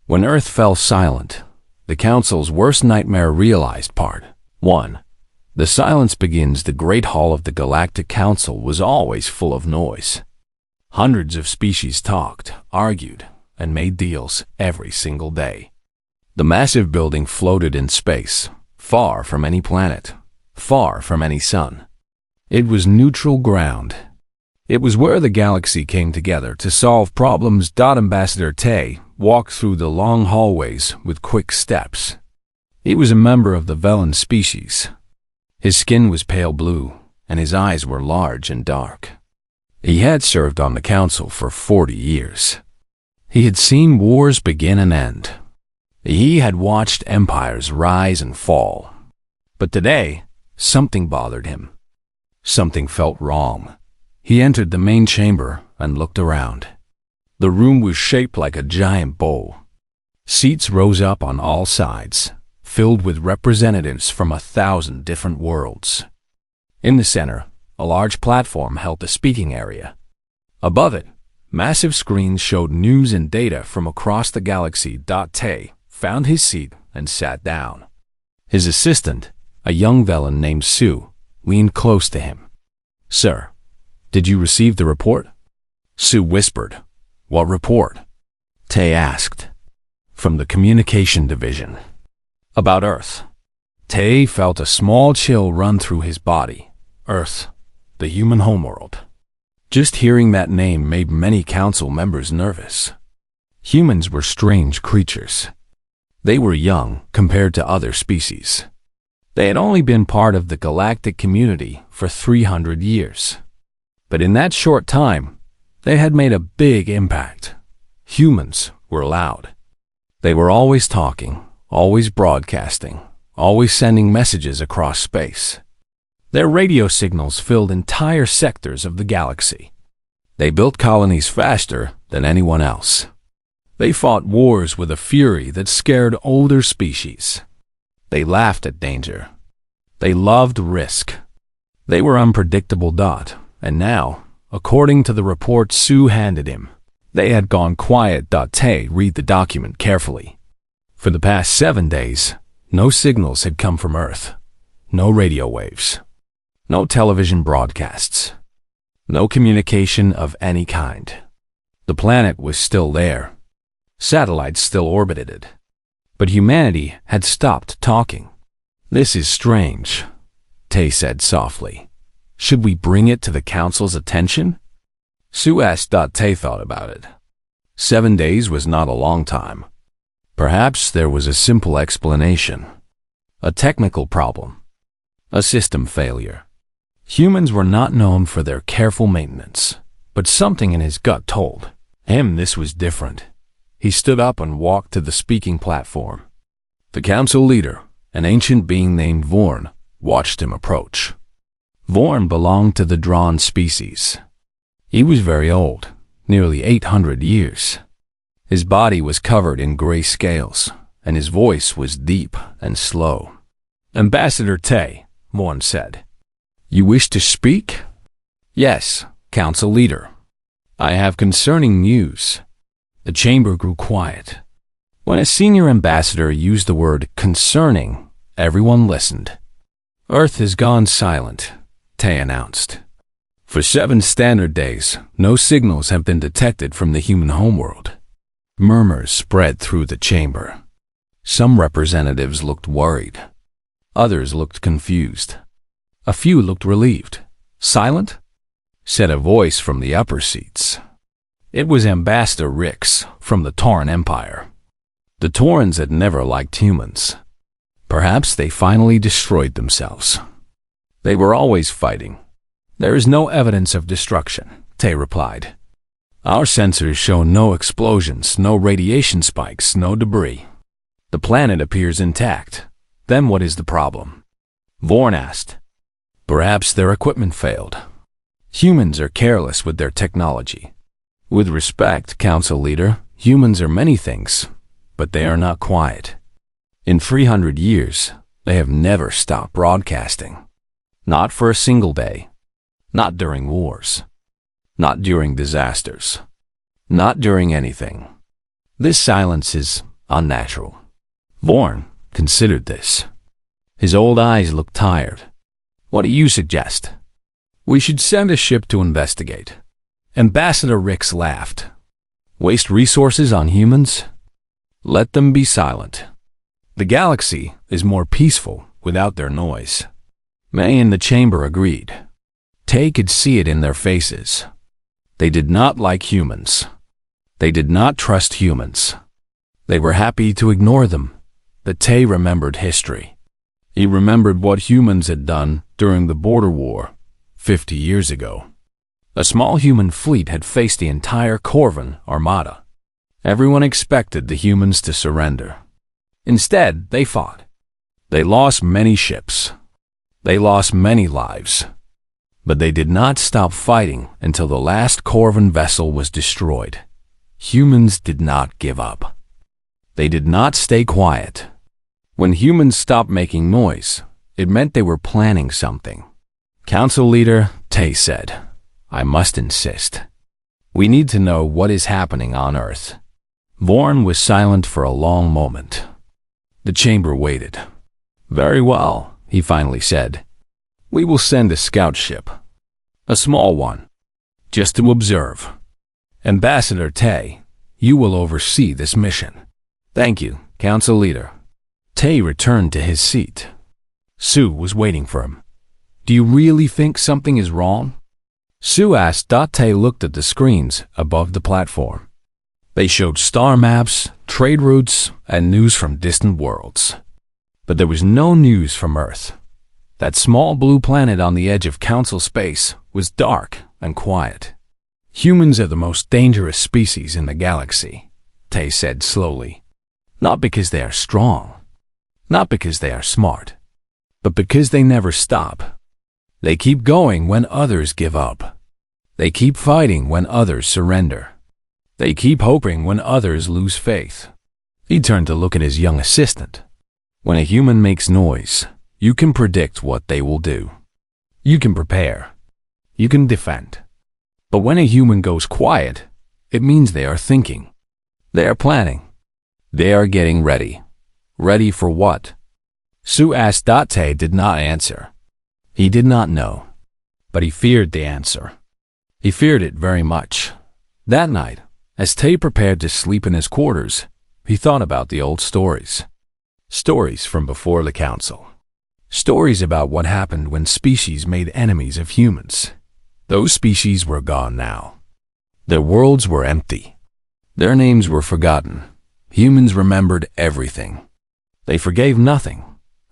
When Earth fell silent, the Council's worst nightmare realized. Part 1. The silence begins. The Great Hall of the Galactic Council was always full of noise. Hundreds of species talked, argued, and made deals every single day. The massive building floated in space, far from any planet, far from any sun. It was neutral ground. It was where the galaxy came together to solve problems. Ambassador Tay walked through the long hallways with quick steps. He was a member of the Velen species. His skin was pale blue, and his eyes were large and dark. He had served on the council for 40 years. He had seen wars begin and end. He had watched empires rise and fall. But today, something bothered him. Something felt wrong. He entered the main chamber and looked around. The room was shaped like a giant bowl. Seats rose up on all sides, filled with representatives from 1,000 different worlds. In the center, a large platform held the speaking area. Above it, massive screens showed news and data from across the galaxy. Tay found his seat and sat down. His assistant, a young Velen named Sue, leaned close to him. "Sir, did you receive the report?" Sue whispered. "What report?" Tay asked. "From the communication division. About Earth." Tay felt a small chill run through his body. Earth, the human homeworld. Just hearing that name made many council members nervous. Humans were strange creatures. They were young compared to other species. They had only been part of the galactic community for 300 years. But in that short time, they had made a big impact. Humans were loud. They were always talking, always broadcasting, always sending messages across space. Their radio signals filled entire sectors of the galaxy. They built colonies faster than anyone else. They fought wars with a fury that scared older species. They laughed at danger. They loved risk. They were unpredictable. And now, according to the report Sue handed him, they had gone quiet. Tay read the document carefully. For the past 7 days, no signals had come from Earth. No radio waves. No television broadcasts. No communication of any kind. The planet was still there. Satellites still orbited it. But humanity had stopped talking. "This is strange," Tay said softly. "Should we bring it to the council's attention?" Sue asked. Tay thought about it. 7 days was not a long time. Perhaps there was a simple explanation. A technical problem. A system failure. Humans were not known for their careful maintenance, but something in his gut told him this was different. He stood up and walked to the speaking platform. The council leader, an ancient being named Vorn, watched him approach. Vorn belonged to the Drawn species. He was very old, nearly 800 years. His body was covered in gray scales, and his voice was deep and slow. "Ambassador Tay," Vorn said. "You wish to speak?" "Yes, council leader. I have concerning news." The chamber grew quiet. When a senior ambassador used the word concerning, everyone listened. "Earth has gone silent," Tay announced. "For 7 standard days, no signals have been detected from the human homeworld." Murmurs spread through the chamber. Some representatives looked worried. Others looked confused. A few looked relieved. "Silent?" said a voice from the upper seats. It was Ambassador Rix from the Tauran Empire. The Taurans had never liked humans. Perhaps they finally destroyed themselves. They were always fighting. "There is no evidence of destruction," Tay replied. "Our sensors show no explosions, no radiation spikes, no debris. The planet appears intact. Then what is the problem?" Vorn asked. "Perhaps their equipment failed. Humans are careless with their technology. With respect, Council Leader, humans are many things, but they are not quiet. In 300 years, they have never stopped broadcasting. Not for a single day. Not during wars. Not during disasters. Not during anything. This silence is unnatural. Vorn considered this. His old eyes looked tired. What do you suggest? We should send a ship to investigate. Ambassador Rix laughed. Waste resources on humans? Let them be silent. The galaxy is more peaceful without their noise. May in the chamber agreed. Tay could see it in their faces. They did not like humans. They did not trust humans. They were happy to ignore them. But Tay remembered history. He remembered what humans had done during the border war 50 years ago. A small human fleet had faced the entire Corvan armada. Everyone expected the humans to surrender. Instead, they fought. They lost many ships. They lost many lives. But they did not stop fighting until the last Corvan vessel was destroyed. Humans did not give up. They did not stay quiet. When humans stopped making noise, it meant they were planning something. Council leader Tay said, I must insist. We need to know what is happening on Earth. Vorn was silent for a long moment. The chamber waited. Very well, he finally said. We will send a scout ship. A small one. Just to observe. Ambassador Tay, you will oversee this mission. Thank you, Council leader. Tay returned to his seat. Sue was waiting for him. Do you really think something is wrong? Sue asked. Tay looked at the screens above the platform. They showed star maps, trade routes, and news from distant worlds. But there was no news from Earth. That small blue planet on the edge of Council space was dark and quiet. Humans are the most dangerous species in the galaxy, Tay said slowly. Not because they are strong. Not because they are smart, but because they never stop. They keep going when others give up. They keep fighting when others surrender. They keep hoping when others lose faith. He turned to look at his young assistant. When a human makes noise, you can predict what they will do. You can prepare. You can defend. But when a human goes quiet, it means they are thinking. They are planning. They are getting ready. Ready for what? Sue asked. Tay did not answer. He did not know. But he feared the answer. He feared it very much. That night, as Tay prepared to sleep in his quarters, he thought about the old stories. Stories from before the Council. Stories about what happened when species made enemies of humans. Those species were gone now. Their worlds were empty. Their names were forgotten. Humans remembered everything. They forgave nothing,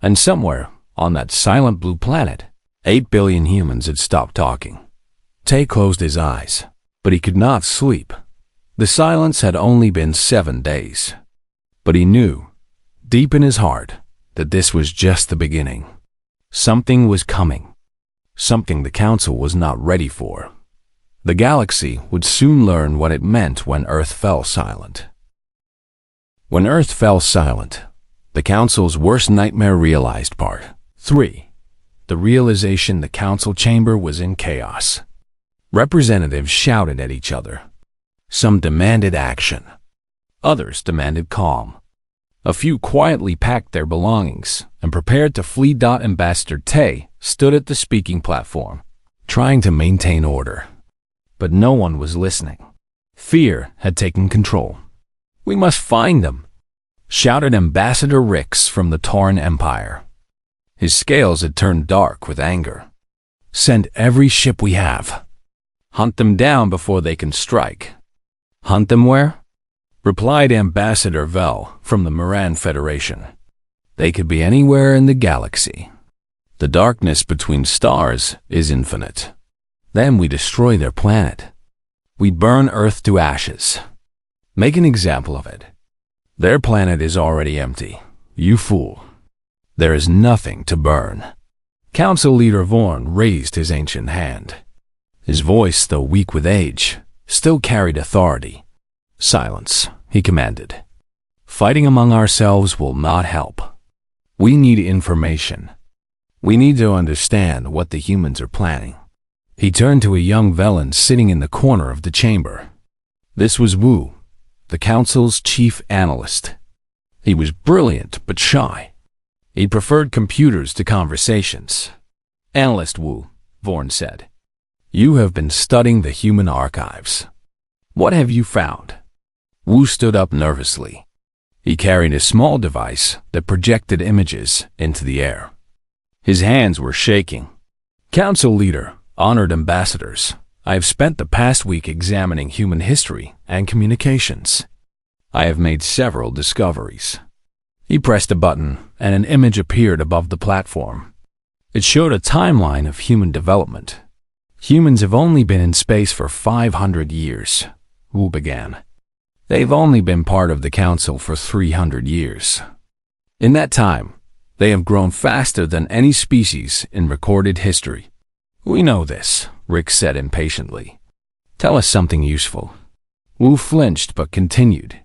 and somewhere on that silent blue planet, 8 billion humans had stopped talking. Tay closed his eyes, but he could not sleep. The silence had only been 7 days. But he knew, deep in his heart, that this was just the beginning. Something was coming. Something the Council was not ready for. The galaxy would soon learn what it meant when Earth fell silent. When Earth fell silent, the Council's worst nightmare realized. Part 3. The realization the Council chamber was in chaos. Representatives shouted at each other. Some demanded action. Others demanded calm. A few quietly packed their belongings and prepared to flee. Ambassador Tay stood at the speaking platform, trying to maintain order. But no one was listening. Fear had taken control. We must find them, shouted Ambassador Rix from the Tauran Empire. His scales had turned dark with anger. Send every ship we have. Hunt them down before they can strike. Hunt them where? Replied Ambassador Vel from the Moran Federation. They could be anywhere in the galaxy. The darkness between stars is infinite. Then we destroy their planet. We burn Earth to ashes. Make an example of it. Their planet is already empty. You fool. There is nothing to burn. Council leader Vorn raised his ancient hand. His voice, though weak with age, still carried authority. Silence, he commanded. Fighting among ourselves will not help. We need information. We need to understand what the humans are planning. He turned to a young Velan sitting in the corner of the chamber. This was Wu, the Council's chief analyst. He was brilliant but shy. He preferred computers to conversations. Analyst Wu, Vorn said. You have been studying the human archives. What have you found? Wu stood up nervously. He carried a small device that projected images into the air. His hands were shaking. Council leader, honored ambassadors, I have spent the past week examining human history and communications. I have made several discoveries. He pressed a button, and an image appeared above the platform. It showed a timeline of human development. Humans have only been in space for 500 years, Wu began. They've only been part of the Council for 300 years. In that time, they have grown faster than any species in recorded history. We know this, Rick said impatiently. Tell us something useful. Wu flinched but continued.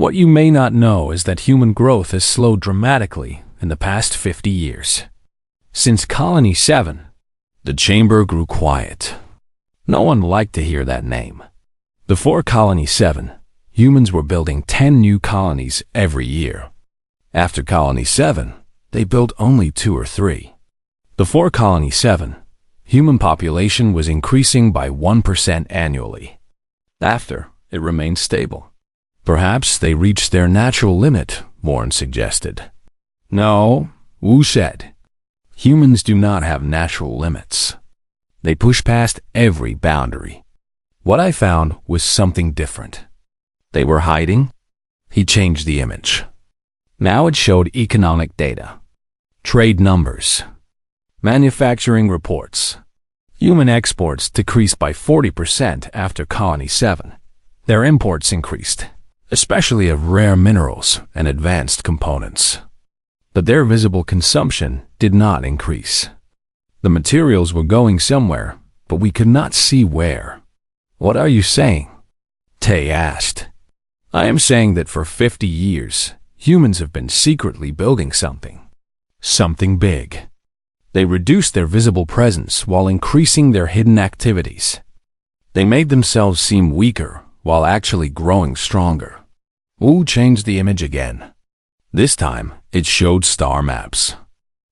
What you may not know is that human growth has slowed dramatically in the past 50 years. Since Colony 7, the chamber grew quiet. No one liked to hear that name. Before Colony 7, humans were building 10 new colonies every year. After Colony 7, they built only 2 or 3. Before Colony 7, human population was increasing by 1% annually. After, it remained stable. Perhaps they reached their natural limit, Warren suggested. No, Wu said. Humans do not have natural limits. They push past every boundary. What I found was something different. They were hiding. He changed the image. Now it showed economic data, trade numbers, manufacturing reports. Human exports decreased by 40% after Colony 7. Their imports increased, especially of rare minerals and advanced components. But their visible consumption did not increase. The materials were going somewhere, but we could not see where. What are you saying? Tay asked. I am saying that for 50 years, humans have been secretly building something. Something big. They reduced their visible presence while increasing their hidden activities. They made themselves seem weaker while actually growing stronger. Wu changed the image again. This time, it showed star maps.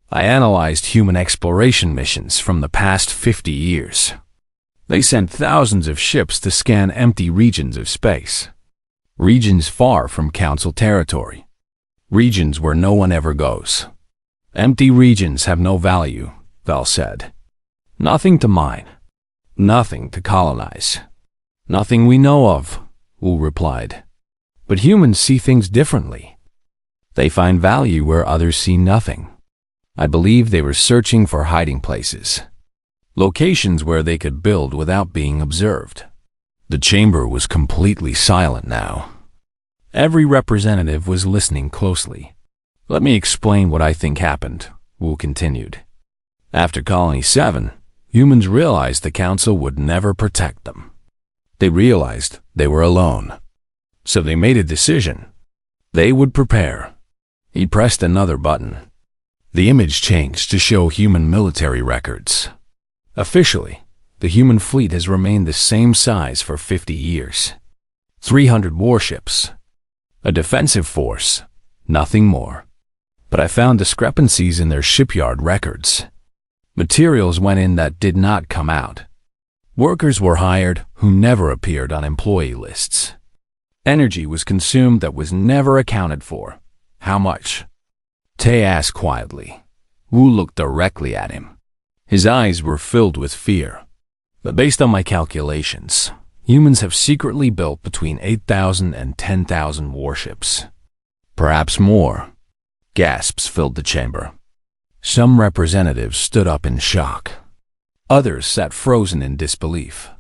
I analyzed human exploration missions from the past 50 years. They sent thousands of ships to scan empty regions of space. Regions far from Council territory. Regions where no one ever goes. Empty regions have no value, Val said. Nothing to mine. Nothing to colonize. Nothing we know of, Wu replied. But humans see things differently. They find value where others see nothing. I believe they were searching for hiding places. Locations where they could build without being observed. The chamber was completely silent now. Every representative was listening closely. Let me explain what I think happened, Wu continued. After Colony 7, humans realized the Council would never protect them. They realized they were alone. So they made a decision. They would prepare. He pressed another button. The image changed to show human military records. Officially, the human fleet has remained the same size for 50 years. 300 warships. A defensive force, nothing more. But I found discrepancies in their shipyard records. Materials went in that did not come out. Workers were hired who never appeared on employee lists. Energy was consumed that was never accounted for. How much? Tay asked quietly. Wu looked directly at him. His eyes were filled with fear. But based on my calculations, humans have secretly built between 8,000 and 10,000 warships. Perhaps more. Gasps filled the chamber. Some representatives stood up in shock. Others sat frozen in disbelief.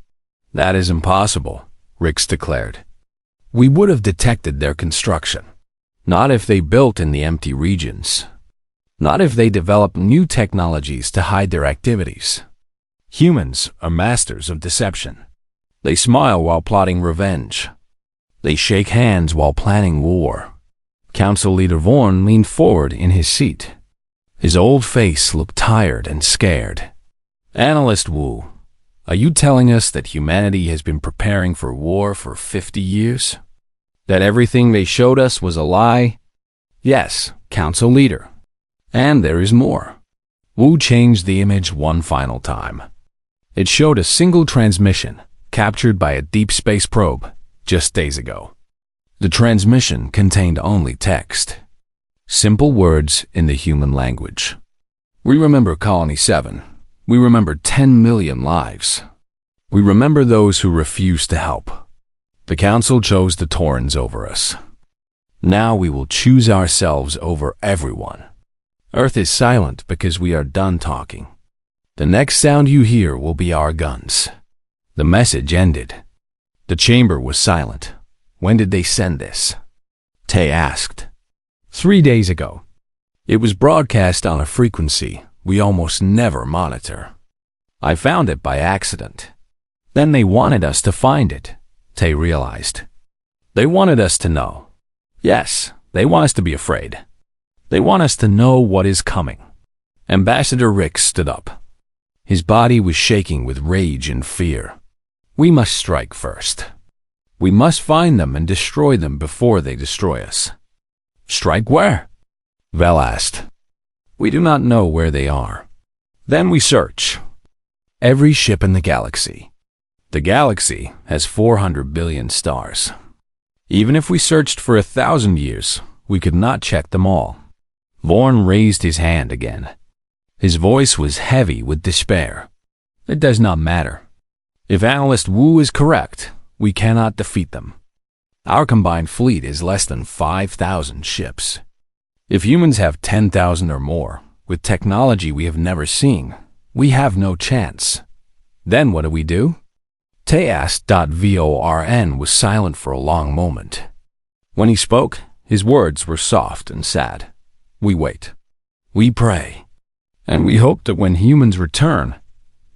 That is impossible, Rix declared. We would have detected their construction. Not if they built in the empty regions. Not if they developed new technologies to hide their activities. Humans are masters of deception. They smile while plotting revenge. They shake hands while planning war. Council Leader Vorn leaned forward in his seat. His old face looked tired and scared. Analyst Wu, are you telling us that humanity has been preparing for war for 50 years? That everything they showed us was a lie? Yes, council leader. And there is more. Wu changed the image one final time. It showed a single transmission captured by a deep space probe just days ago. The transmission contained only text. Simple words in the human language. We remember Colony 7. We remember 10 million lives. We remember those who refused to help. The council chose the Taurans over us. Now we will choose ourselves over everyone. Earth is silent because we are done talking. The next sound you hear will be our guns. The message ended. The chamber was silent. When did they send this? Tay asked. 3 days ago. It was broadcast on a frequency we almost never monitor. I found it by accident. Then they wanted us to find it, Tay realized. They wanted us to know. Yes, they want us to be afraid. They want us to know what is coming. Ambassador Rick stood up. His body was shaking with rage and fear. We must strike first. We must find them and destroy them before they destroy us. Strike where? Vel asked. We do not know where they are. Then we search. Every ship in the galaxy. The galaxy has 400 billion stars. Even if we searched for 1,000 years, we could not check them all. Vorn raised his hand again. His voice was heavy with despair. It does not matter. If Analyst Wu is correct, we cannot defeat them. Our combined fleet is less than 5,000 ships. If humans have 10,000 or more, with technology we have never seen, we have no chance. Then what do? Tay asked. Vorn was silent for a long moment. When he spoke, his words were soft and sad. We wait. We pray. And we hope that when humans return,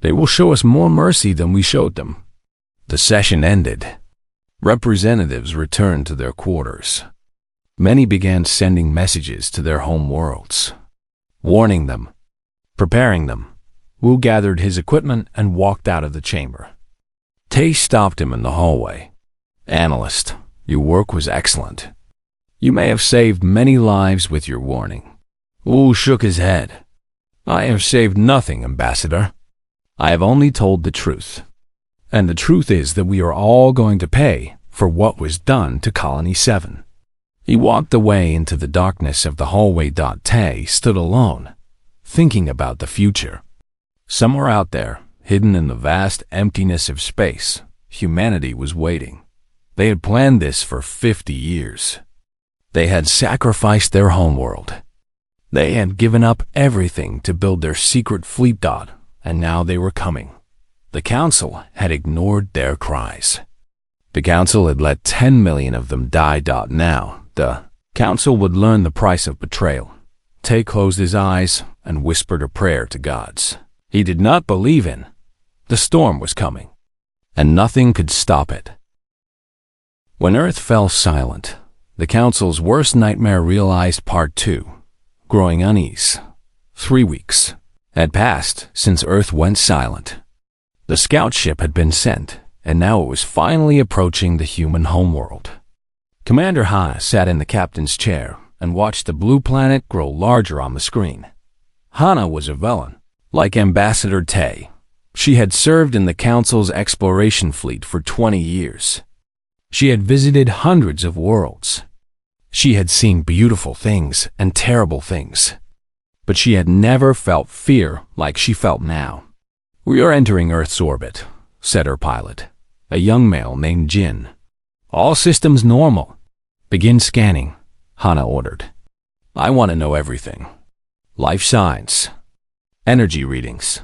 they will show us more mercy than we showed them. The session ended. Representatives returned to their quarters. Many began sending messages to their home worlds, warning them, preparing them. Wu gathered his equipment and walked out of the chamber. Tay stopped him in the hallway. Analyst, your work was excellent. You may have saved many lives with your warning. Wu shook his head. I have saved nothing, Ambassador. I have only told the truth. And the truth is that we are all going to pay for what was done to Colony 7. He walked away into the darkness of the hallway. Tay stood alone, thinking about the future. Somewhere out there, hidden in the vast emptiness of space, humanity was waiting. They had planned this for 50 years. They had sacrificed their homeworld. They had given up everything to build their secret fleet. And now they were coming. The council had ignored their cries. The council had let 10 million of them die. Now, the council would learn the price of betrayal. Tay closed his eyes and whispered a prayer to gods. He did not believe in. The storm was coming, and nothing could stop it. When Earth fell silent, the council's worst nightmare realized. Part 2. Growing unease. 3 weeks had passed since Earth went silent. The scout ship had been sent, and now it was finally approaching the human homeworld. Commander Hana sat in the captain's chair and watched the blue planet grow larger on the screen. Hana was a Velan, like Ambassador Tay. She had served in the Council's exploration fleet for 20 years. She had visited hundreds of worlds. She had seen beautiful things and terrible things. But she had never felt fear like she felt now. We are entering Earth's orbit, said her pilot, a young male named Jin. All systems normal. Begin scanning, Hana ordered. I want to know everything. Life signs, energy readings,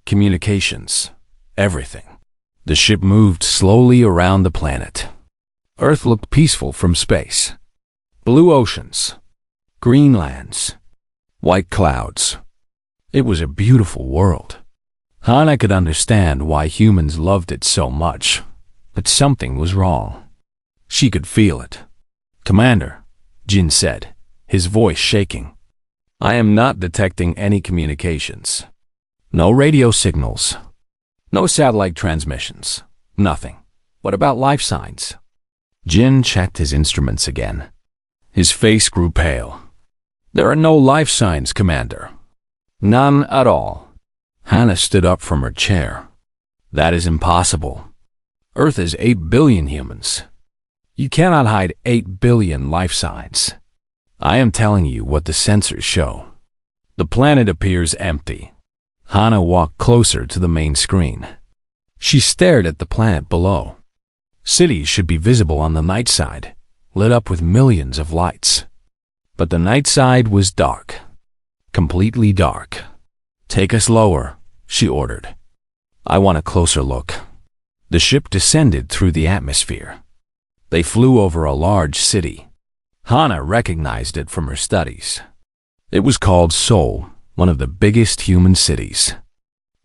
communications, everything. The ship moved slowly around the planet. Earth looked peaceful from space. Blue oceans, green lands, white clouds. It was a beautiful world. Hana could understand why humans loved it so much, but something was wrong. She could feel it. Commander, Jin said, his voice shaking. I am not detecting any communications. No radio signals. No satellite transmissions. Nothing. What about life signs? Jin checked his instruments again. His face grew pale. There are no life signs, Commander. None at all. Hannah stood up from her chair. That is impossible. Earth is 8 billion humans. You cannot hide 8 billion life signs. I am telling you what the sensors show. The planet appears empty. Hannah walked closer to the main screen. She stared at the planet below. Cities should be visible on the night side, lit up with millions of lights. But the night side was dark. Completely dark. Take us lower, she ordered. I want a closer look. The ship descended through the atmosphere. They flew over a large city. Hannah recognized it from her studies. It was called Seoul, one of the biggest human cities.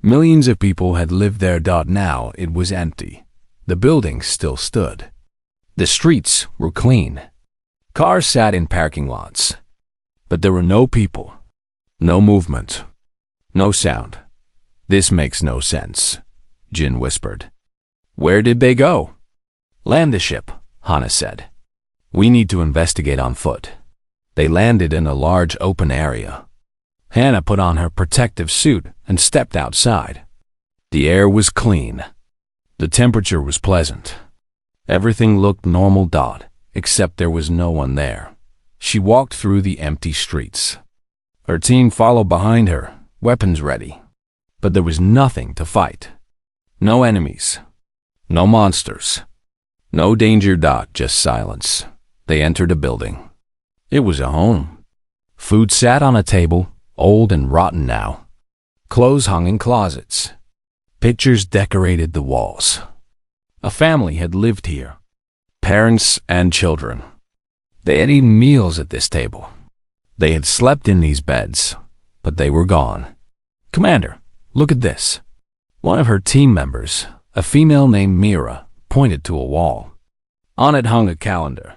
Millions of people had lived there. Now it was empty. The buildings still stood. The streets were clean. Cars sat in parking lots. But there were no people. No movement. No sound. This makes no sense, Jin whispered. Where did they go? Land the ship, Hannah said. We need to investigate on foot. They landed in a large open area. Hannah put on her protective suit and stepped outside. The air was clean. The temperature was pleasant. Everything looked normal. Except there was no one there. She walked through the empty streets. Her team followed behind her, weapons ready. But there was nothing to fight. No enemies. No monsters. No danger. Just silence. They entered a building. It was a home. Food sat on a table, old and rotten now. Clothes hung in closets. Pictures decorated the walls. A family had lived here. Parents and children. They had eaten meals at this table. They had slept in these beds, but they were gone. Commander, look at this. One of her team members, a female named Mira, pointed to a wall. On it hung a calendar.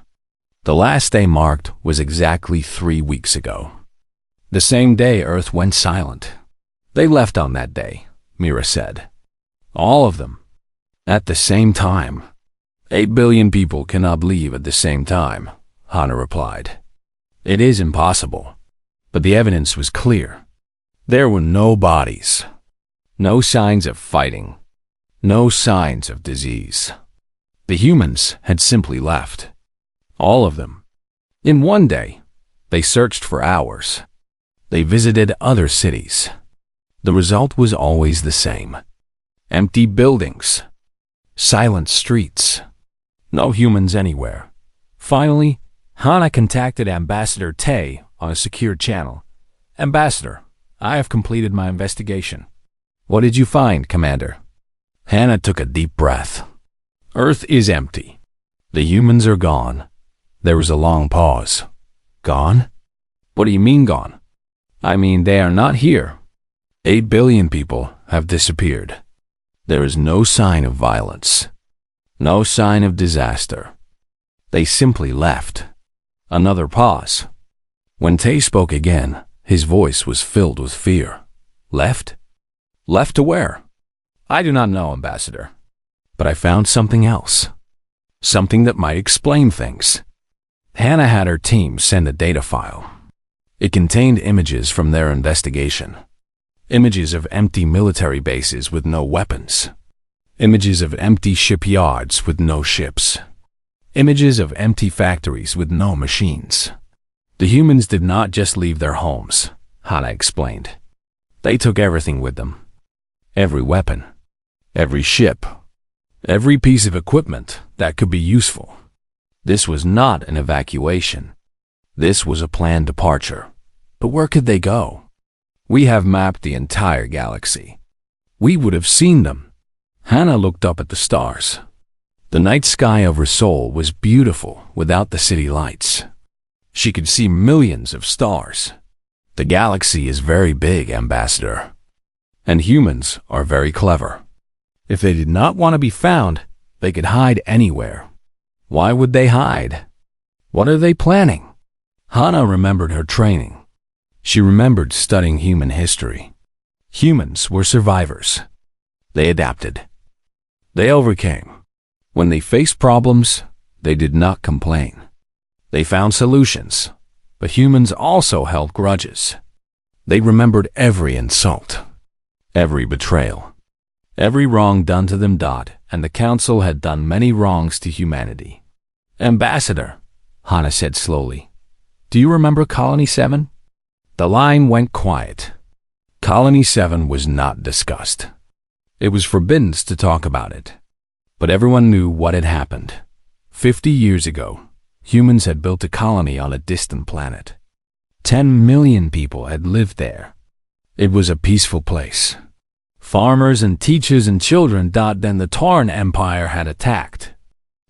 The last day marked was exactly 3 weeks ago. The same day Earth went silent. They left on that day, Mira said. All of them. At the same time. 8 billion people cannot leave at the same time, Hannah replied. It is impossible. But the evidence was clear. There were no bodies. No signs of fighting. No signs of disease. The humans had simply left. All of them. In one day, they searched for hours. They visited other cities. The result was always the same. Empty buildings. Silent streets. No humans anywhere. Finally, Hannah contacted Ambassador Tay on a secure channel. Ambassador, I have completed my investigation. What did you find, Commander? Hannah took a deep breath. Earth is empty. The humans are gone. There was a long pause. Gone? What do you mean gone? I mean they are not here. 8 billion people have disappeared. There is no sign of violence. No sign of disaster. They simply left. Another pause. When Tay spoke again, his voice was filled with fear. Left? Left to where? I do not know, Ambassador. But I found something else. Something that might explain things. Hannah had her team send a data file. It contained images from their investigation. Images of empty military bases with no weapons. Images of empty shipyards with no ships. Images of empty factories with no machines. The humans did not just leave their homes, Hannah explained. They took everything with them. Every weapon. Every ship. Every piece of equipment that could be useful. This was not an evacuation. This was a planned departure. But where could they go? We have mapped the entire galaxy. We would have seen them. Hannah looked up at the stars. The night sky over Seoul was beautiful without the city lights. She could see millions of stars. The galaxy is very big, Ambassador. And humans are very clever. If they did not want to be found, they could hide anywhere. Why would they hide? What are they planning? Hannah remembered her training. She remembered studying human history. Humans were survivors. They adapted. They overcame. When they faced problems, they did not complain. They found solutions. But humans also held grudges. They remembered every insult, every betrayal, every wrong done to them. And the council had done many wrongs to humanity. Ambassador, Hana said slowly, do you remember Colony 7? The line went quiet. Colony 7 was not discussed. It was forbidden to talk about it. But everyone knew what had happened. 50 years ago, humans had built a colony on a distant planet. 10 million people had lived there. It was a peaceful place. Farmers and teachers and children. Then the Tauran Empire had attacked.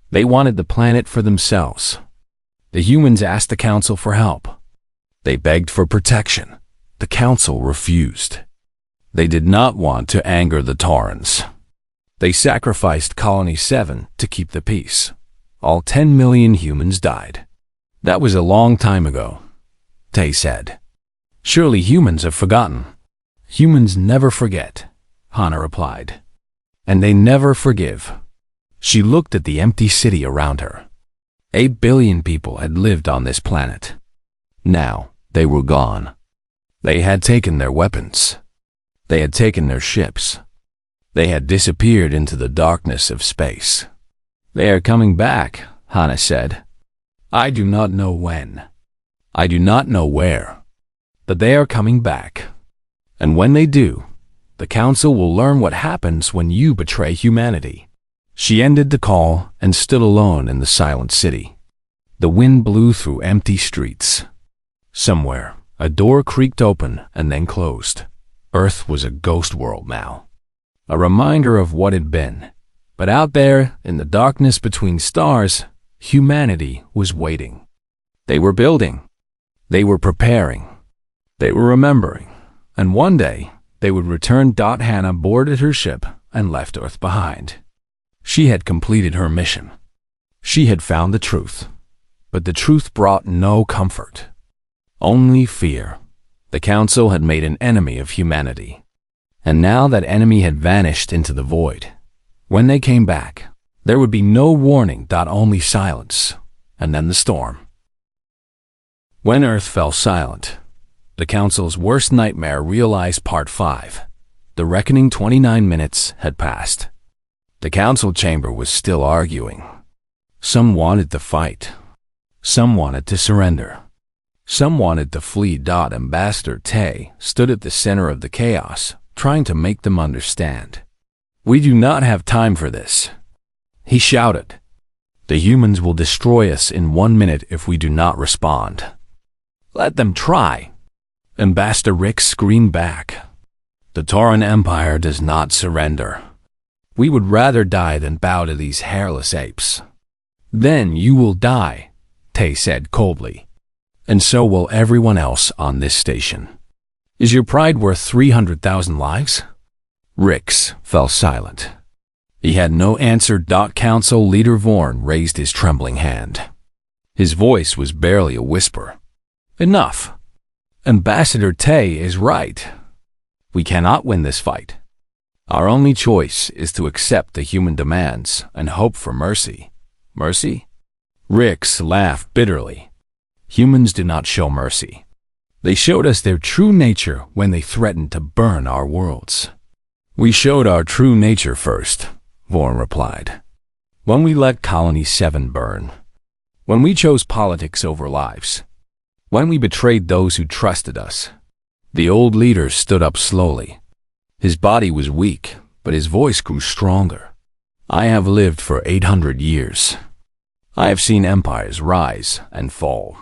They wanted the planet for themselves. The humans asked the council for help. They begged for protection. The council refused. They did not want to anger the Taurans. They sacrificed Colony 7 to keep the peace. All 10 million humans died. That was a long time ago, Tay said. Surely humans have forgotten. Humans never forget, Hana replied. And they never forgive. She looked at the empty city around her. 8 billion people had lived on this planet. Now they were gone. They had taken their weapons. They had taken their ships. They had disappeared into the darkness of space. They are coming back, Hana said. I do not know when. I do not know where. But they are coming back. And when they do, the council will learn what happens when you betray humanity. She ended the call and stood alone in the silent city. The wind blew through empty streets. Somewhere, a door creaked open and then closed. Earth was a ghost world now. A reminder of what had been. But out there, in the darkness between stars, humanity was waiting. They were building. They were preparing. They were remembering. And one day, they would return. Hana boarded her ship and left Earth behind. She had completed her mission. She had found the truth. But the truth brought no comfort. Only fear. The council had made an enemy of humanity. And now that enemy had vanished into the void. When they came back, there would be no warning. Only silence. And then the storm. When Earth fell silent, the council's worst nightmare realized. Part 5. The reckoning. 29 minutes had passed. The council chamber was still arguing. Some wanted to fight. Some wanted to surrender. Some wanted to flee. Ambassador Tay stood at the center of the chaos, trying to make them understand. We do not have time for this. He shouted. The humans will destroy us in 1 minute if we do not respond. Let them try. Ambassador Rick screamed back. The Tauran Empire does not surrender. We would rather die than bow to these hairless apes. Then you will die, Tay said coldly. And so will everyone else on this station. Is your pride worth 300,000 lives? Rix fell silent. He had no answer. Council leader Vorn raised his trembling hand. His voice was barely a whisper. Enough. Ambassador Tay is right. We cannot win this fight. Our only choice is to accept the human demands and hope for mercy. Mercy? Rix laughed bitterly. Humans do not show mercy. They showed us their true nature when they threatened to burn our worlds. We showed our true nature first, Vorn replied. When we let Colony 7 burn. When we chose politics over lives. When we betrayed those who trusted us. The old leader stood up slowly. His body was weak, but his voice grew stronger. I have lived for 800 years. I have seen empires rise and fall.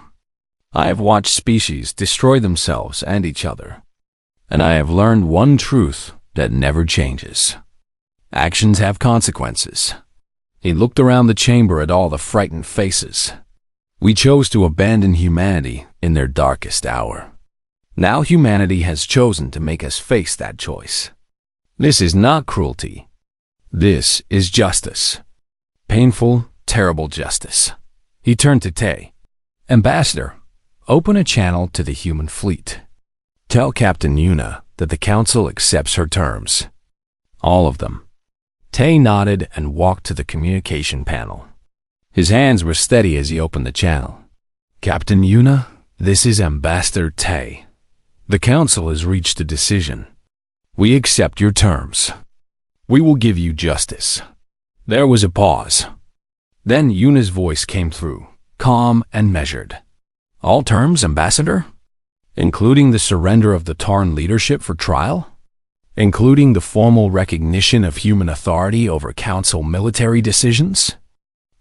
I have watched species destroy themselves and each other. And I have learned one truth that never changes. Actions have consequences. He looked around the chamber at all the frightened faces. We chose to abandon humanity in their darkest hour. Now humanity has chosen to make us face that choice. This is not cruelty. This is justice. Painful, terrible justice. He turned to Tay. Ambassador, open a channel to the human fleet. Tell Captain Yuna that the council accepts her terms. All of them. Tay nodded and walked to the communication panel. His hands were steady as he opened the channel. Captain Yuna, This is Ambassador Tay. The Council has reached a decision. We accept your terms. We will give you justice." There was a pause. Then Yuna's voice came through, calm and measured. "All terms, Ambassador? Including the surrender of the Tarn leadership for trial? Including the formal recognition of human authority over Council military decisions?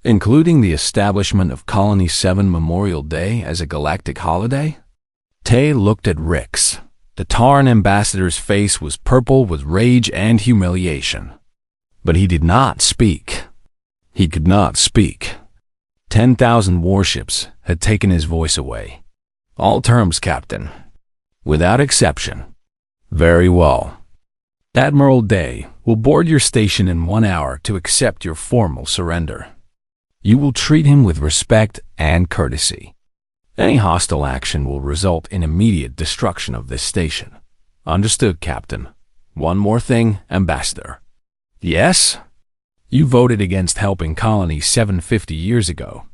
Including the establishment of Colony 7 Memorial Day as a galactic holiday?" Tay looked at Rix. The Tarn ambassador's face was purple with rage and humiliation. But he did not speak. He could not speak. 10,000 warships had taken his voice away. "All terms, Captain. Without exception." "Very well. Admiral Day will board your station in 1 hour to accept your formal surrender. You will treat him with respect and courtesy. Any hostile action will result in immediate destruction of this station." "Understood, Captain. One more thing, Ambassador." "Yes? You voted against helping Colony 7 50 years ago.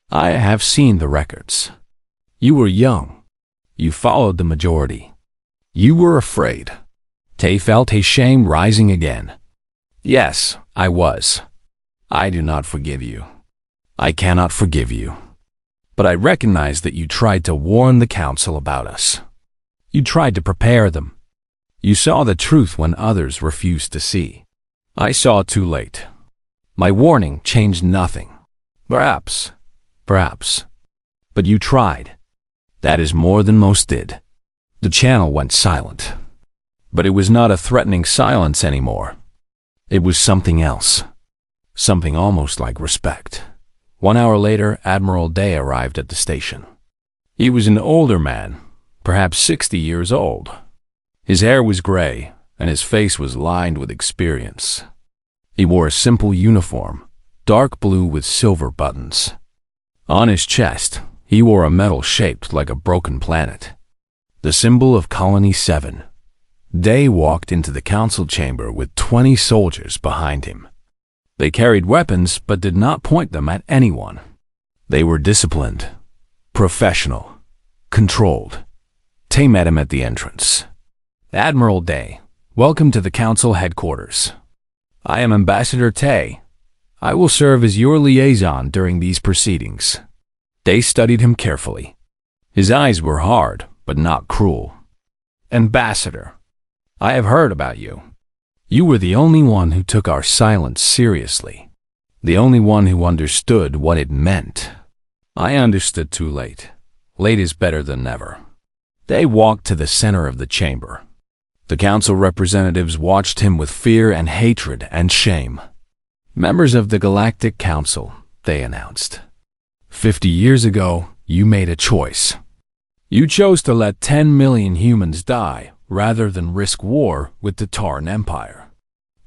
I have seen the records. You were young. You followed the majority. You were afraid." Tay felt his shame rising again. "Yes, I was. I do not forgive you. I cannot forgive you. But I recognize that you tried to warn the Council about us. You tried to prepare them. You saw the truth when others refused to see. I saw too late. My warning changed nothing. Perhaps. But you tried. That is more than most did." The channel went silent. But it was not a threatening silence anymore. It was something else. Something almost like respect. 1 hour later, Admiral Day arrived at the station. He was an older man, perhaps 60 years old. His hair was gray, and his face was lined with experience. He wore a simple uniform, dark blue with silver buttons. On his chest, he wore a medal shaped like a broken planet, the symbol of Colony 7. Day walked into the council chamber with 20 soldiers behind him. They carried weapons but did not point them at anyone. They were disciplined, professional, controlled. Tay met him at the entrance. "Admiral Day, welcome to the council headquarters. I am Ambassador Tay. I will serve as your liaison during these proceedings." Day studied him carefully. His eyes were hard but not cruel. "Ambassador, I have heard about you. You were the only one who took our silence seriously, the only one who understood what it meant." "I understood too late. Late is better than never." They walked to the center of the chamber. The council representatives watched him with fear and hatred and shame. "Members of the Galactic Council," they announced. 50 years ago, you made a choice. You chose to let 10 million humans die rather than risk war with the Tarn Empire.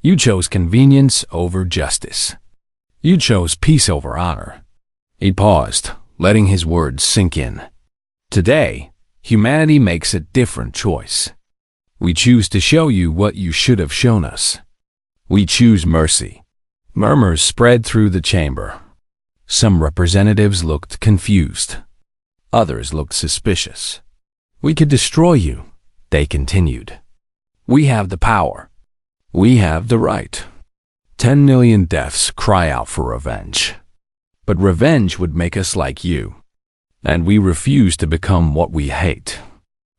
You chose convenience over justice. You chose peace over honor." He paused, letting his words sink in. "Today, humanity makes a different choice. We choose to show you what you should have shown us. We choose mercy." Murmurs spread through the chamber. Some representatives looked confused. Others looked suspicious. "We could destroy you," they continued. "We have the power. We have the right. 10 million deaths cry out for revenge. But revenge would make us like you. And we refuse to become what we hate."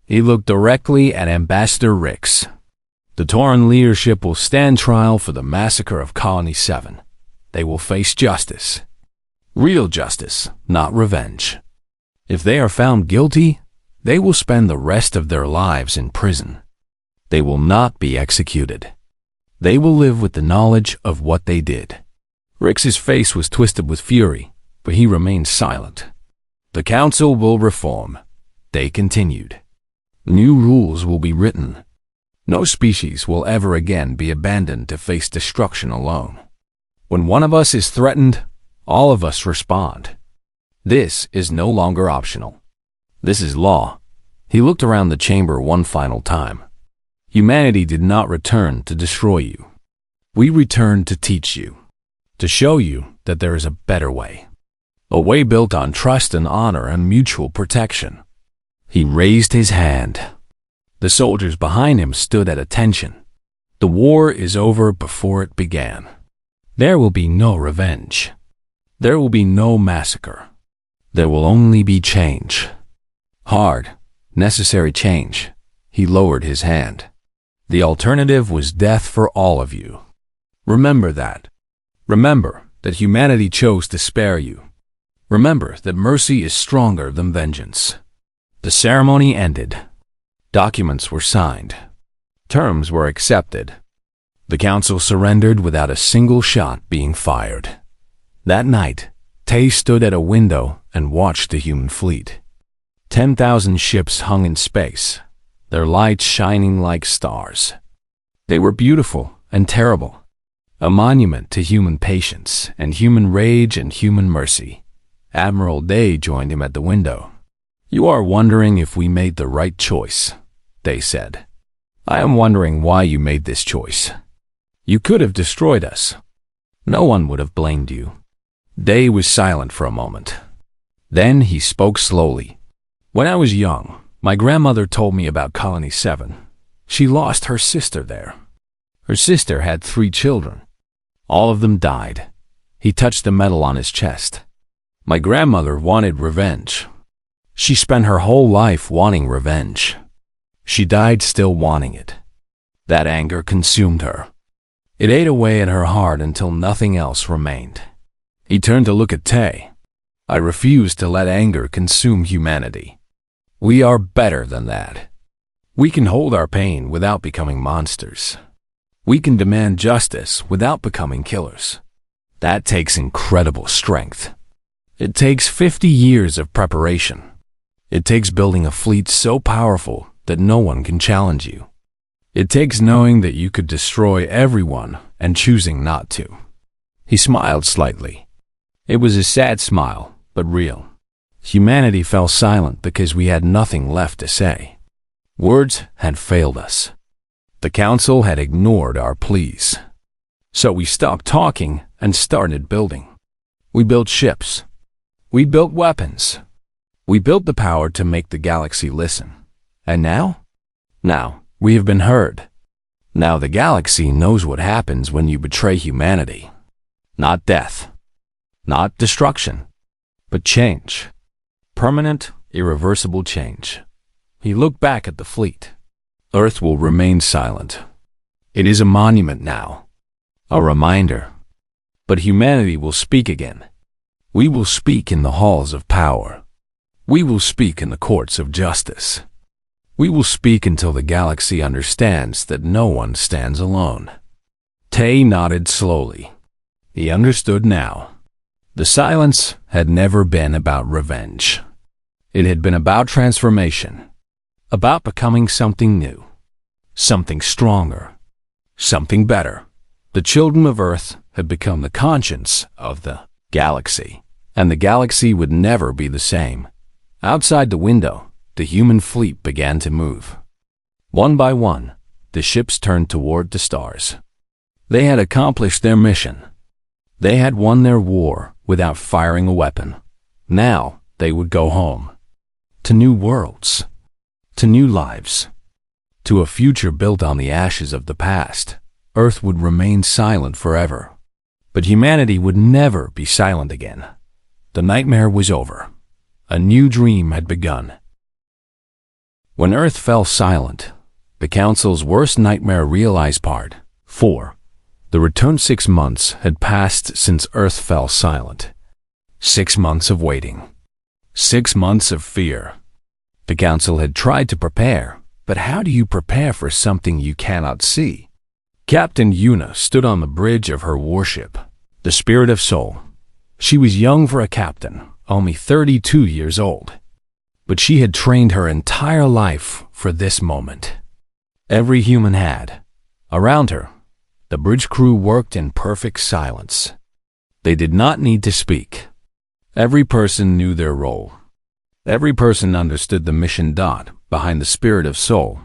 He looked directly at Ambassador Rix. "The Tauran leadership will stand trial for the massacre of Colony 7. They will face justice. Real justice, not revenge. If they are found guilty, they will spend the rest of their lives in prison. They will not be executed. They will live with the knowledge of what they did." Rix's face was twisted with fury, but he remained silent. "The council will reform," they continued. "New rules will be written. No species will ever again be abandoned to face destruction alone. When one of us is threatened, all of us respond. This is no longer optional. This is law." He looked around the chamber one final time. "Humanity did not return to destroy you. We returned to teach you, to show you that there is a better way. A way built on trust and honor and mutual protection. He raised his hand. The soldiers behind him stood at attention. The war is over before it began. There will be no revenge. There will be no massacre. There will only be change. Hard, necessary change. He lowered his hand. The alternative was death for all of you. Remember that. Remember that humanity chose to spare you. Remember that mercy is stronger than vengeance. The ceremony ended. Documents were signed. Terms were accepted. The council surrendered without a single shot being fired. That night, Tay stood at a window and watched the human fleet. 10,000 ships hung in space, their lights shining like stars. They were beautiful and terrible, a monument to human patience and human rage and human mercy. Admiral Day joined him at the window. "You are wondering if we made the right choice," Day said. "I am wondering why you made this choice. You could have destroyed us. No one would have blamed you." Day was silent for a moment. Then he spoke slowly. "When I was young, my grandmother told me about Colony 7. She lost her sister there. Her sister had 3 children. All of them died." He touched the medal on his chest. "My grandmother wanted revenge. She spent her whole life wanting revenge. She died still wanting it. That anger consumed her. It ate away at her heart until nothing else remained." He turned to look at Tay. "I refuse to let anger consume humanity. We are better than that. We can hold our pain without becoming monsters. We can demand justice without becoming killers. That takes incredible strength. It takes 50 years of preparation. It takes building a fleet so powerful that no one can challenge you. It takes knowing that you could destroy everyone and choosing not to." He smiled slightly. It was a sad smile, but real. Humanity fell silent because we had nothing left to say. Words had failed us. The council had ignored our pleas. So we stopped talking and started building. We built ships. We built weapons. We built the power to make the galaxy listen. And now? Now, we have been heard. Now the galaxy knows what happens when you betray humanity. Not death. Not destruction. But change. Permanent, irreversible change. He looked back at the fleet. Earth will remain silent. It is a monument now. A reminder. But humanity will speak again. We will speak in the halls of power. We will speak in the courts of justice. We will speak until the galaxy understands that no one stands alone." Tay nodded slowly. He understood now. The silence had never been about revenge. It had been about transformation, about becoming something new, something stronger, something better. The children of Earth had become the conscience of the galaxy, and the galaxy would never be the same. Outside the window, the human fleet began to move. One by one, the ships turned toward the stars. They had accomplished their mission. They had won their war without firing a weapon. Now they would go home. To new worlds. To new lives. To a future built on the ashes of the past. Earth would remain silent forever. But humanity would never be silent again. The nightmare was over. A new dream had begun. When Earth fell silent, the Council's worst nightmare realized. Part 4. The return. 6 months had passed since Earth fell silent. 6 months of waiting. 6 months of fear. The Council had tried to prepare, but how do you prepare for something you cannot see? Captain Yuna stood on the bridge of her warship, the Spirit of Soul. She was young for a captain, only 32 years old. But she had trained her entire life for this moment. Every human had. Around her, the bridge crew worked in perfect silence. They did not need to speak. Every person knew their role. Every person understood the mission. Behind the Spirit of Soul,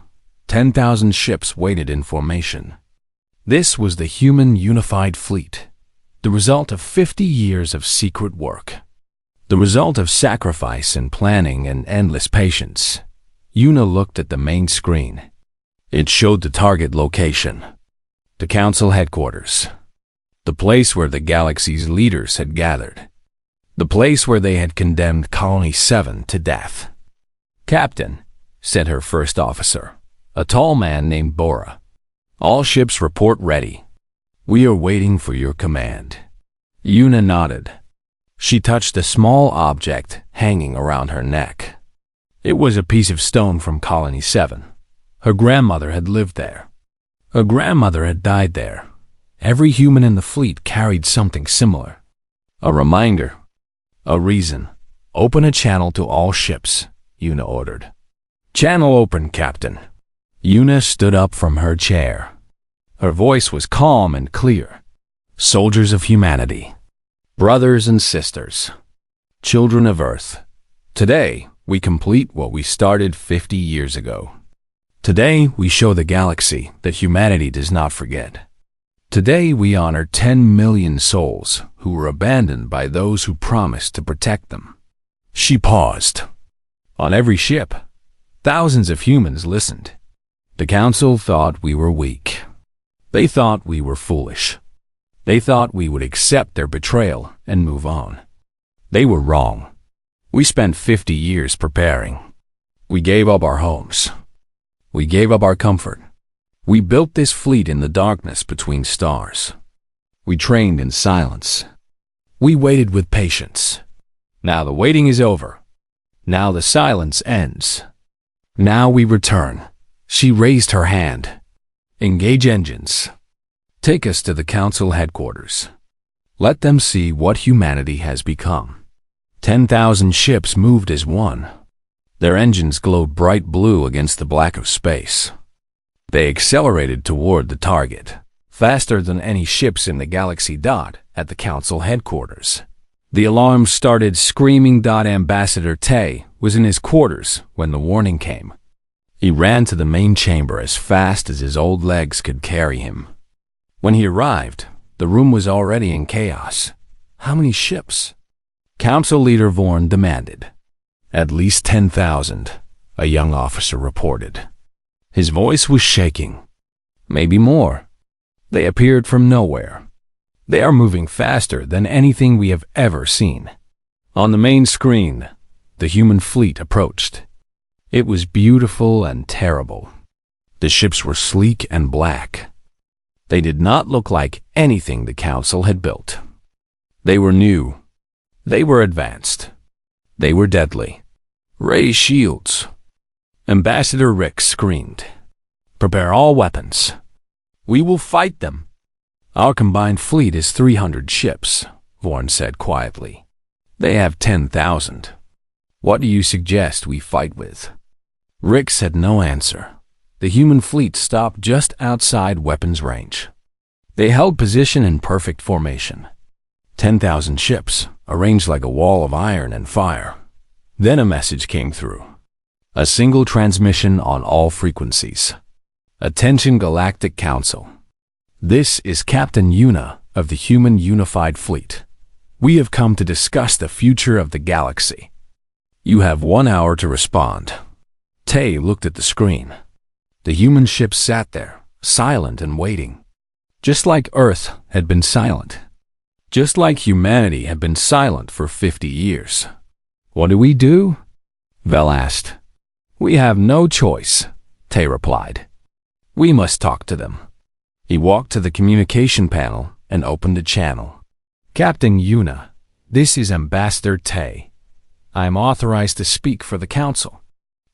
10,000 ships waited in formation. This was the human unified fleet, the result of 50 years of secret work, the result of sacrifice and planning and endless patience. Yuna looked at the main screen. It showed the target location, the council headquarters, the place where the galaxy's leaders had gathered, the place where they had condemned Colony 7 to death. "Captain," said her first officer, a tall man named Bora, "all ships report ready. We are waiting for your command." Yuna nodded. She touched a small object hanging around her neck. It was a piece of stone from Colony 7. Her grandmother had lived there. Her grandmother had died there. Every human in the fleet carried something similar. A reminder. A reason. "Open a channel to all ships," Yuna ordered. "Channel open, Captain." Yuna stood up from her chair. Her voice was calm and clear. "Soldiers of humanity, brothers and sisters, children of Earth, today we complete what we started 50 years ago. Today we show the galaxy that humanity does not forget. Today we honor 10 million souls who were abandoned by those who promised to protect them." She paused. On every ship, thousands of humans listened. The council thought we were weak. They thought we were foolish. They thought we would accept their betrayal and move on. They were wrong. We spent 50 years preparing. We gave up our homes. We gave up our comfort. We built this fleet in the darkness between stars. We trained in silence. We waited with patience. Now the waiting is over. Now the silence ends. Now we return. She raised her hand. "Engage engines. Take us to the council headquarters. Let them see what humanity has become." 10,000 ships moved as one. Their engines glowed bright blue against the black of space. They accelerated toward the target, faster than any ships in the galaxy. At the council headquarters, the alarm started screaming. Ambassador Tay was in his quarters when the warning came. He ran to the main chamber as fast as his old legs could carry him. When he arrived, the room was already in chaos. "How many ships?" Council Leader Vorn demanded. "At least 10,000, a young officer reported. His voice was shaking. "Maybe more. They appeared from nowhere. They are moving faster than anything we have ever seen." On the main screen, the human fleet approached. It was beautiful and terrible. The ships were sleek and black. They did not look like anything the council had built. They were new. They were advanced. They were deadly. "Ray shields." Ambassador Rick screamed. "Prepare all weapons. We will fight them." "Our combined fleet is 300 ships," Vorn said quietly. "They have 10,000. What do you suggest we fight with?" Rick said no answer. The human fleet stopped just outside weapons range. They held position in perfect formation. 10,000 ships, arranged like a wall of iron and fire. Then a message came through. A single transmission on all frequencies. "Attention Galactic Council. This is Captain Yuna of the Human Unified Fleet. We have come to discuss the future of the galaxy. You have 1 hour to respond." Tay looked at the screen. The human ship sat there, silent and waiting. Just like Earth had been silent. Just like humanity had been silent for 50 years. "What do we do?" Vel asked. "We have no choice," Tay replied. "We must talk to them." He walked to the communication panel and opened a channel. "Captain Yuna, this is Ambassador Tay. I am authorized to speak for the Council.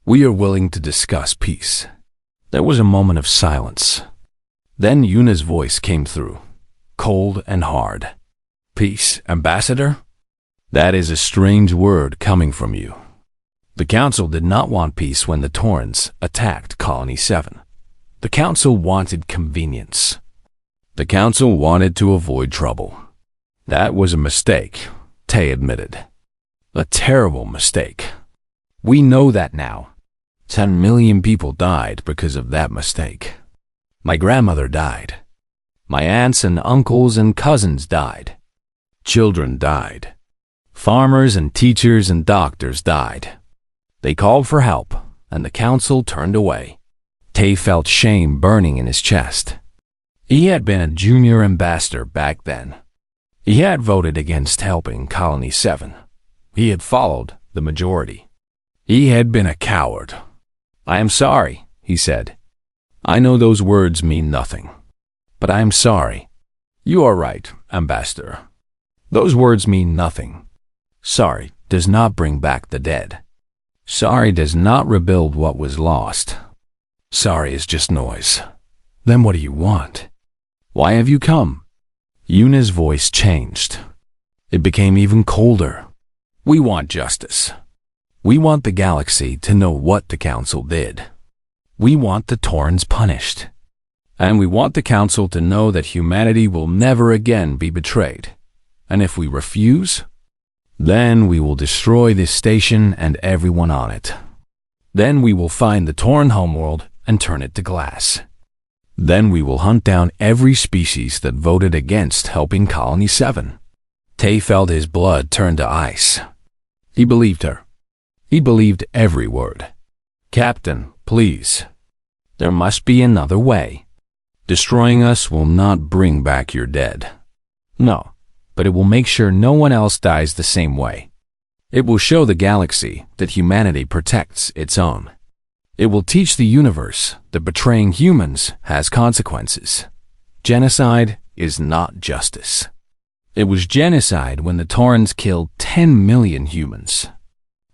We are willing to discuss peace." There was a moment of silence. Then Yuna's voice came through, cold and hard. "Peace, Ambassador? That is a strange word coming from you. The Council did not want peace when the Taurans attacked Colony 7. The Council wanted convenience. The Council wanted to avoid trouble. That was a mistake," Tay admitted. "A terrible mistake. We know that now. 10 million people died because of that mistake. My grandmother died. My aunts and uncles and cousins died. Children died. Farmers and teachers and doctors died. They called for help, and the council turned away. Tay felt shame burning in his chest. He had been a junior ambassador back then. He had voted against helping Colony 7. He had followed the majority. He had been a coward. "I am sorry," he said. "I know those words mean nothing. But I am sorry." "You are right, Ambassador. Those words mean nothing. Sorry does not bring back the dead. Sorry does not rebuild what was lost. Sorry is just noise. Then what do you want? Why have you come?" Yuna's voice changed. It became even colder. "We want justice. We want the galaxy to know what the Council did. We want the Torrens punished. And we want the Council to know that humanity will never again be betrayed. And if we refuse, then we will destroy this station and everyone on it. Then we will find the Torren homeworld and turn it to glass. Then we will hunt down every species that voted against helping Colony 7. Tay felt his blood turn to ice. He believed her. He believed every word. "Captain, please. There must be another way. Destroying us will not bring back your dead. No, but it will make sure no one else dies the same way. It will show the galaxy that humanity protects its own. It will teach the universe that betraying humans has consequences. Genocide is not justice. It was genocide when the Torrens killed 10 million humans.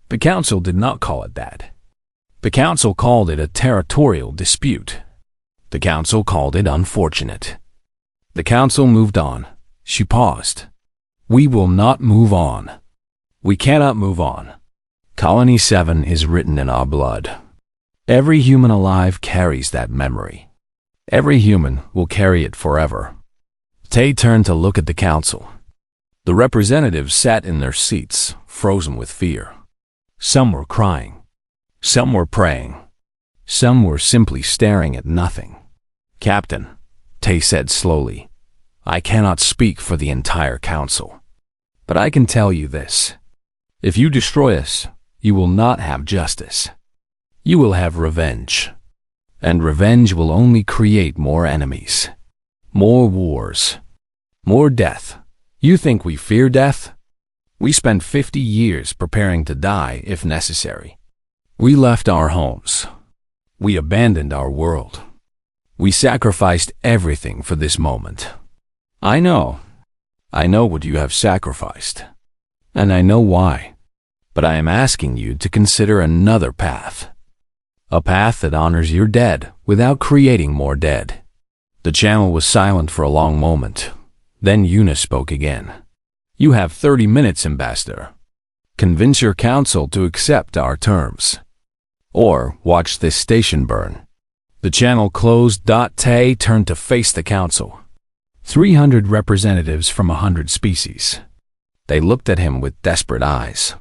The Council did not call it that. The Council called it a territorial dispute. The Council called it unfortunate. The Council moved on." She paused. "We will not move on. We cannot move on. Colony 7 is written in our blood. Every human alive carries that memory. Every human will carry it forever." Tay turned to look at the Council. The representatives sat in their seats, frozen with fear. Some were crying. Some were praying. Some were simply staring at nothing. "Captain," Tay said slowly, "I cannot speak for the entire Council. But I can tell you this. If you destroy us, you will not have justice. You will have revenge. And revenge will only create more enemies. More wars. More death. You think we fear death? We spent 50 years preparing to die if necessary. We left our homes. We abandoned our world. We sacrificed everything for this moment. I know what you have sacrificed. And I know why. But I am asking you to consider another path. A path that honors your dead without creating more dead." The channel was silent for a long moment. Then Yuna spoke again. "You have 30 minutes, Ambassador. Convince your council to accept our terms. Or watch this station burn." The channel closed. Tay turned to face the council. 300 representatives from 100 species. They looked at him with desperate eyes.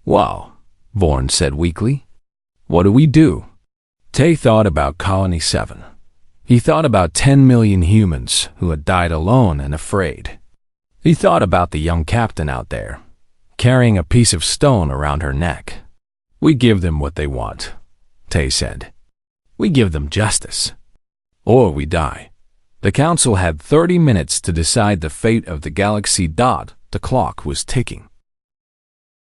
"Wow," Vorn said weakly. "What do we do?" Tay thought about Colony 7. He thought about 10 million humans who had died alone and afraid. He thought about the young captain out there, carrying a piece of stone around her neck. "We give them what they want," Tay said. "We give them justice. Or we die." The council had 30 minutes to decide the fate of the galaxy. The clock was ticking.